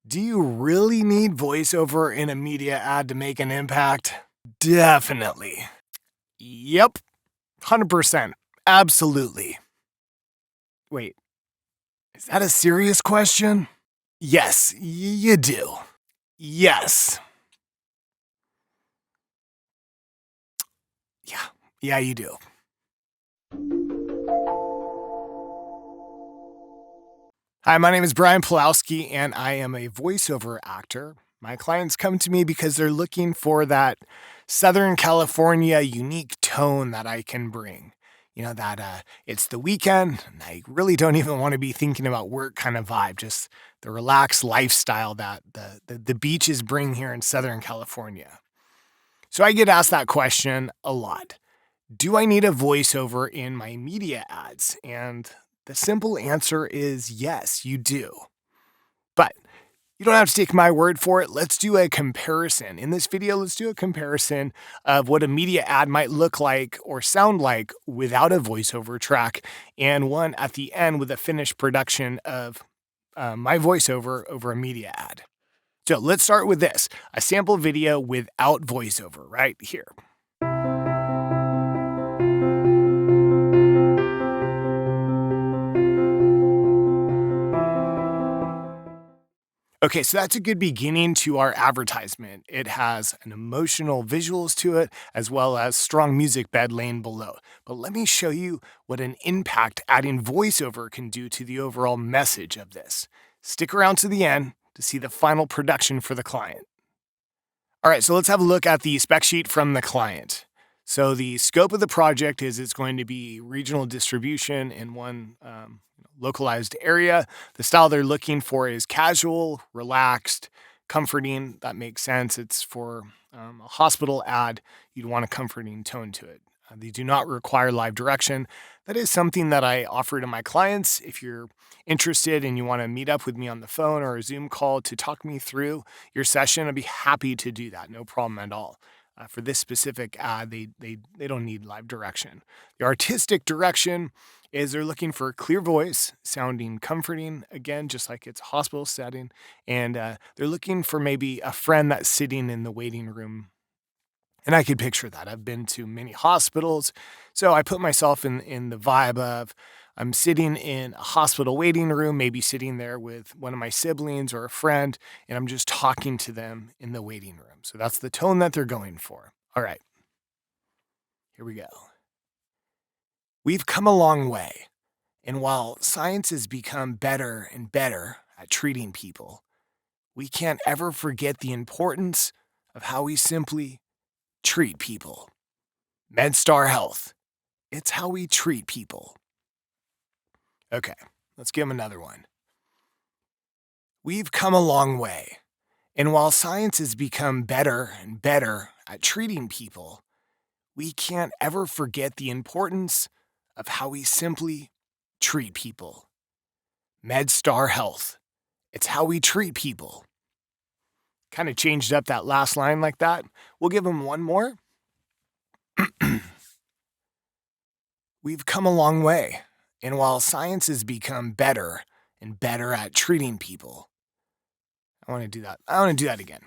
Do you really need voiceover in a media ad to make an impact? Definitely. Yep. 100%. Absolutely. Wait, is that a serious question? Yes, you do. Yes. Yeah. Yeah, you do. Hi, my name is Brian Pulowski, and I am a voiceover actor. My clients come to me because they're looking for that Southern California unique tone that I can bring. It's the weekend, and I really don't even want to be thinking about work kind of vibe, just the relaxed lifestyle that the beaches bring here in Southern California. So I get asked that question a lot. Do I need a voiceover in my media ads? And the simple answer is yes, you do. But you don't have to take my word for it. Let's do a comparison. In this video, let's do a comparison of what a media ad might look like or sound like without a voiceover track, and one at the end with a finished production of my voiceover over a media ad. So let's start with this, a sample video without voiceover right here. Okay, so that's a good beginning to our advertisement. It has an emotional visuals to it, as well as strong music bed laying below. But let me show you what an impact adding voiceover can do to the overall message of this. Stick around to the end to see the final production for the client. All right, so let's have a look at the spec sheet from the client. So the scope of the project is it's going to be regional distribution in one localized area. The style they're looking for is casual, relaxed, comforting. That makes sense. It's for a hospital ad. You'd want a comforting tone to it. They do not require live direction. That is something that I offer to my clients. If you're interested and you want to meet up with me on the phone or a Zoom call to talk me through your session, I'd be happy to do that. No problem at all. For this specific ad, they don't need live direction. The artistic direction is they're looking for a clear voice, sounding comforting, again, just like it's a hospital setting. And they're looking for maybe a friend that's sitting in the waiting room. And I could picture that. I've been to many hospitals. So I put myself in the vibe of I'm sitting in a hospital waiting room, maybe sitting there with one of my siblings or a friend, and I'm just talking to them in the waiting room. So that's the tone that they're going for. All right, here we go. We've come a long way. And while science has become better and better at treating people, we can't ever forget the importance of how we simply treat people. MedStar Health. It's how we treat people. Okay, let's give them another one. We've come a long way. And while science has become better and better at treating people, we can't ever forget the importance of how we simply treat people. MedStar Health. It's how we treat people. Kind of changed up that last line like that. We'll give them one more. We've come a long way. And while science has become better and better at treating people, I want to do that again.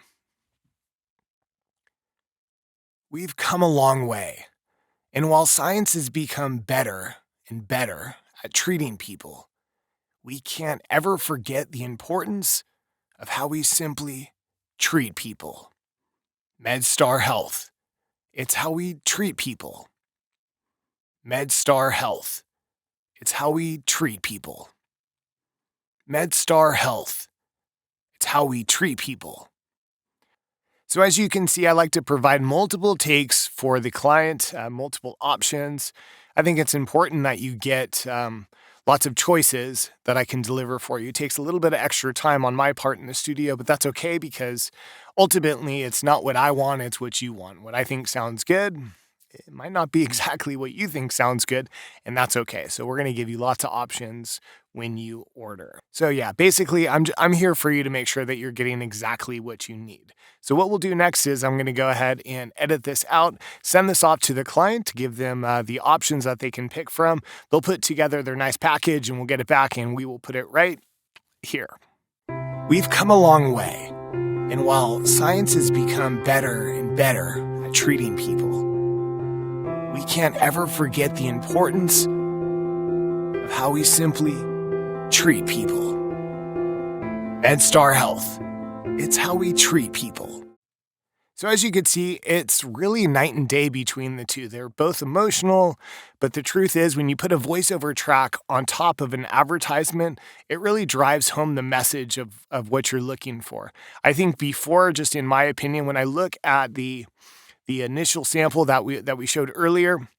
We've come a long way. And while science has become better and better at treating people, we can't ever forget the importance of how we simply treat people. MedStar Health. It's how we treat people. MedStar Health. It's how we treat people. MedStar Health. It's how we treat people. So as you can see, I like to provide multiple takes for the client, multiple options. I think it's important that you get lots of choices that I can deliver for you. It takes a little bit of extra time on my part in the studio, but that's okay because ultimately it's not what I want, it's what you want. What I think sounds good, it might not be exactly what you think sounds good, and that's okay. So we're going to give you lots of options when you order. So yeah, basically I'm here for you to make sure that you're getting exactly what you need. So what we'll do next is I'm going to go ahead and edit this out, send this off to the client to give them the options that they can pick from. They'll put together their nice package and we'll get it back and we will put it right here. We've come a long way, and while science has become better and better at treating people, we can't ever forget the importance of how we simply treat people. MedStar Health, it's how we treat people. So as you can see, it's really night and day between the two. They're both emotional, but the truth is when you put a voiceover track on top of an advertisement, it really drives home the message of what you're looking for. I think before, just in my opinion, when I look at the initial sample that we showed earlier,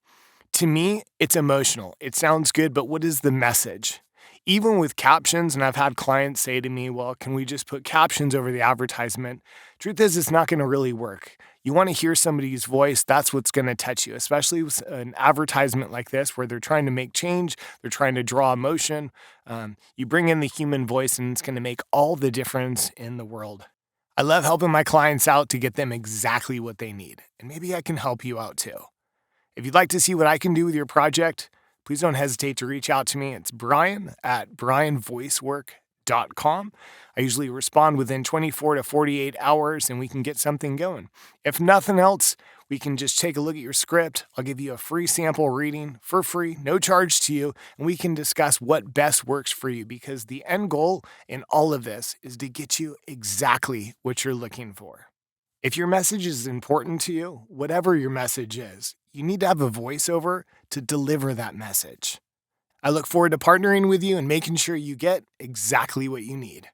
to me, it's emotional. It sounds good, but what is the message? Even with captions, and I've had clients say to me, well, can we just put captions over the advertisement? Truth is, it's not going to really work. You want to hear somebody's voice. That's what's going to touch you, especially with an advertisement like this where they're trying to make change. They're trying to draw emotion. You bring in the human voice and it's going to make all the difference in the world. I love helping my clients out to get them exactly what they need. And maybe I can help you out too. If you'd like to see what I can do with your project, please don't hesitate to reach out to me. It's brian@brianvoicework.com. I usually respond within 24 to 48 hours and we can get something going. If nothing else, we can just take a look at your script. I'll give you a free sample reading for free, no charge to you, and we can discuss what best works for you because the end goal in all of this is to get you exactly what you're looking for. If your message is important to you, whatever your message is, you need to have a voiceover to deliver that message. I look forward to partnering with you and making sure you get exactly what you need.